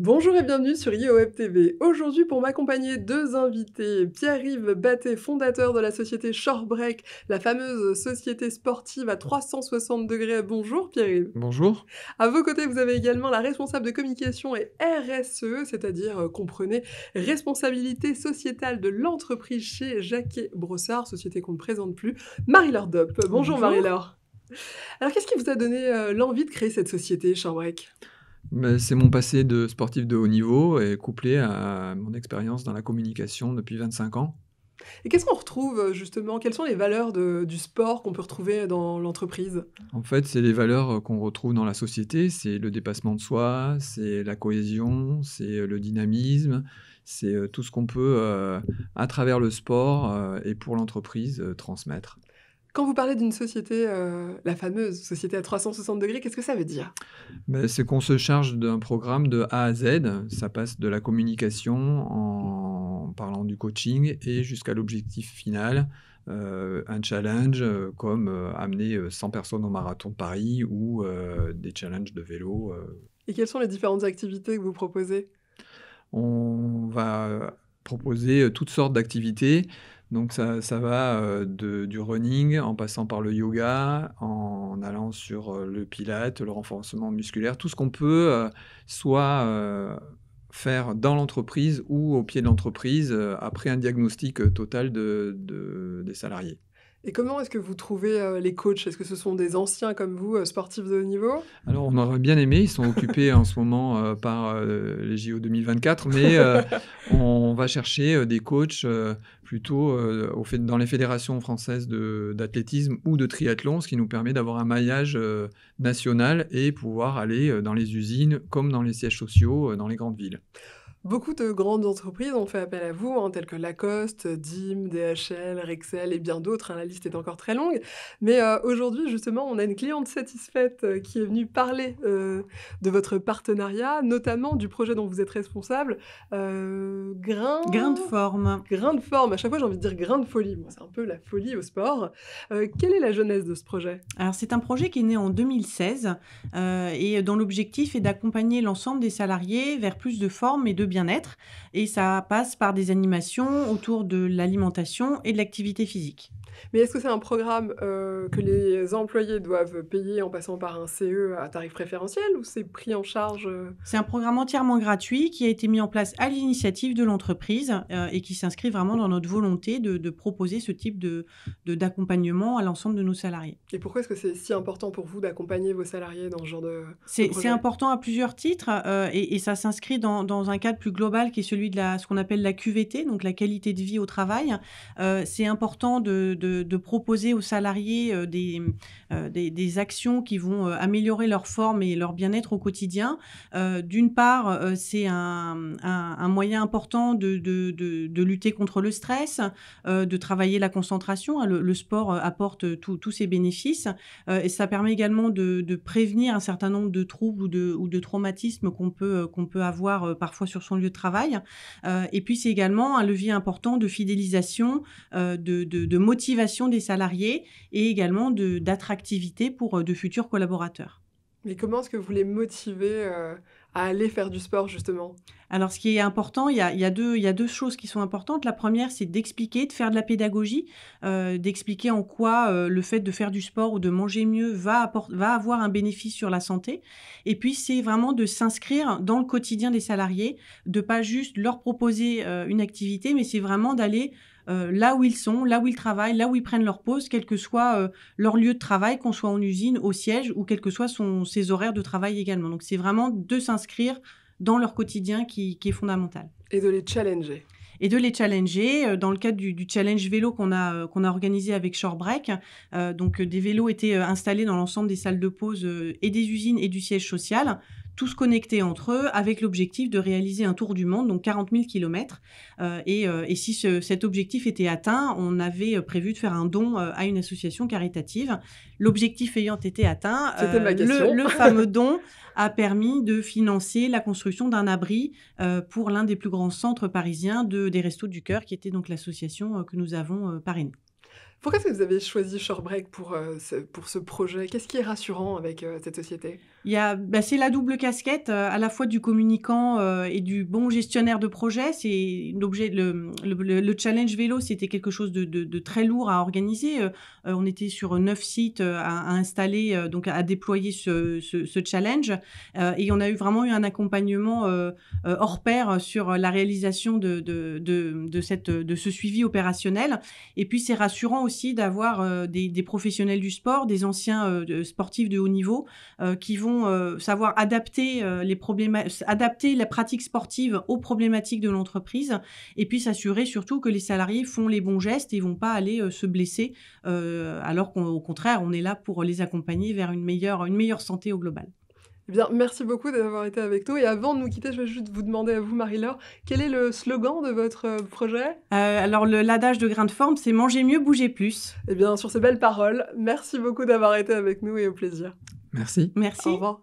Bonjour et bienvenue sur IOWeb TV. Aujourd'hui, pour m'accompagner, deux invités. Pierre-Yves Battet, fondateur de la société Shorebreak, la fameuse société sportive à 360 degrés. Bonjour Pierre-Yves. Bonjour. À vos côtés, vous avez également la responsable de communication et RSE, c'est-à-dire, comprenez, responsabilité sociétale de l'entreprise chez Jacquet Brossard, société qu'on ne présente plus, Marie-Laure Dopp. Bonjour Bonjour. Marie-Laure. Alors qu'est-ce qui vous a donné l'envie de créer cette société, Shorebreak? C'est mon passé de sportif de haut niveau et couplé à mon expérience dans la communication depuis 25 ans. Et qu'est-ce qu'on retrouve, justement? Quelles sont les valeurs du sport qu'on peut retrouver dans l'entreprise? En fait, c'est les valeurs, qu'on retrouve dans la société, c'est le dépassement de soi, c'est la cohésion, c'est, le dynamisme, c'est, tout ce qu'on peut, à travers le sport, et pour l'entreprise, transmettre. Quand vous parlez d'une société, la fameuse société à 360°, qu'est-ce que ça veut dire? C'est qu'on se charge d'un programme de A à Z. Ça passe de la communication en parlant du coaching et jusqu'à l'objectif final, un challenge, comme, amener, 100 personnes au marathon de Paris ou, des challenges de vélo. Et quelles sont les différentes activités que vous proposez? On va proposer, toutes sortes d'activités, donc ça va, du running en passant par le yoga, en allant sur, le pilates, le renforcement musculaire, tout ce qu'on peut, soit, faire dans l'entreprise ou au pied de l'entreprise, après un diagnostic, total des salariés. Et comment est-ce que vous trouvez, les coachs? Est-ce que ce sont des anciens comme vous, sportifs de haut niveau? Alors on aurait bien aimé, ils sont occupés en ce moment, par, les JO 2024, mais on va chercher, des coachs, plutôt, dans les fédérations françaises d'athlétisme ou de triathlon, ce qui nous permet d'avoir un maillage, national et pouvoir aller, dans les usines comme dans les sièges sociaux, dans les grandes villes. Beaucoup de grandes entreprises ont fait appel à vous, hein, telles que Lacoste, DIM, DHL, Rexel et bien d'autres, hein, la liste est encore très longue. Mais aujourd'hui, justement, on a une cliente satisfaite qui est venue parler de votre partenariat, notamment du projet dont vous êtes responsable, Grain de forme. Grain de forme. À chaque fois, j'ai envie de dire grain de folie. Bon, c'est un peu la folie au sport. Quelle est la genèse de ce projet? Alors c'est un projet qui est né en 2016 et dont l'objectif est d'accompagner l'ensemble des salariés vers plus de forme et de bien-être. Et ça passe par des animations autour de l'alimentation et de l'activité physique. Mais est-ce que c'est un programme, que les employés doivent payer en passant par un CE à tarif préférentiel ou c'est pris en charge, C'est un programme entièrement gratuit qui a été mis en place à l'initiative de l'entreprise et qui s'inscrit vraiment dans notre volonté de proposer ce type d'accompagnement à l'ensemble de nos salariés. et pourquoi est-ce que c'est si important pour vous d'accompagner vos salariés dans ce genre de C'est projet? important à plusieurs titres, et ça s'inscrit dans un cadre plus global qui est celui de ce qu'on appelle la QVT, donc la qualité de vie au travail. C'est important de proposer aux salariés, des actions qui vont, améliorer leur forme et leur bien-être au quotidien. D'une part, c'est un moyen important de lutter contre le stress, de travailler la concentration, hein. Le sport, apporte tous ces bénéfices, et ça permet également de prévenir un certain nombre de troubles ou de traumatismes qu'on peut avoir, parfois sur son lieu de travail. Et puis c'est également un levier important de fidélisation, de motivation des salariés et également d'attractivité pour, de futurs collaborateurs. Mais comment est-ce que vous les motivez, à aller faire du sport justement? Alors ce qui est important, il y a 2 choses qui sont importantes. La première, c'est d'expliquer, de faire de la pédagogie, d'expliquer en quoi, le fait de faire du sport ou de manger mieux va avoir un bénéfice sur la santé. Et puis c'est vraiment de s'inscrire dans le quotidien des salariés, de pas juste leur proposer, une activité, mais c'est vraiment d'aller, là où ils sont, là où ils travaillent, là où ils prennent leur pause, quel que soit, leur lieu de travail, qu'on soit en usine, au siège ou quels que soient ses horaires de travail également. Donc c'est vraiment de s'inscrire dans leur quotidien qui est fondamental. Et de les challenger. Et de les challenger, dans le cadre du challenge vélo qu'on a organisé avec Shorebreak. Donc, des vélos étaient, installés dans l'ensemble des salles de pause, et des usines et du siège social, tous connectés entre eux, avec l'objectif de réaliser un tour du monde, donc 40 000 kilomètres. Et si cet objectif était atteint, on avait prévu de faire un don, à une association caritative. L'objectif ayant été atteint, C'était ma question. le fameux don a permis de financer la construction d'un abri, pour l'un des plus grands centres parisiens des Restos du Cœur, qui était donc l'association, que nous avons, parrainée. Pourquoi est-ce que vous avez choisi Shorebreak pour ce projet? Qu'est-ce qui est rassurant avec, cette société? C'est la double casquette, à la fois du communicant, et du bon gestionnaire de projet. C'est l'objet le challenge vélo, c'était quelque chose de très lourd à organiser. On était sur 9 sites, à installer, donc à déployer ce challenge, et on a vraiment eu un accompagnement, hors pair sur la réalisation de ce suivi opérationnel. Et puis c'est rassurant aussi d'avoir, des professionnels du sport, des anciens, sportifs de haut niveau, qui vont savoir adapter adapter la pratique sportive aux problématiques de l'entreprise, et puis s'assurer surtout que les salariés font les bons gestes et vont pas aller se blesser, alors qu'au contraire, on est là pour les accompagner vers une meilleure santé au global. Eh bien, merci beaucoup d'avoir été avec nous et avant de nous quitter, je vais juste vous demander à vous, Marie-Laure, quel est le slogan de votre, projet? Alors l'adage de Grain de Forme, c'est: «Manger mieux, bouger plus». Eh bien, sur ces belles paroles, merci beaucoup d'avoir été avec nous et au plaisir. Merci. Merci. Au revoir.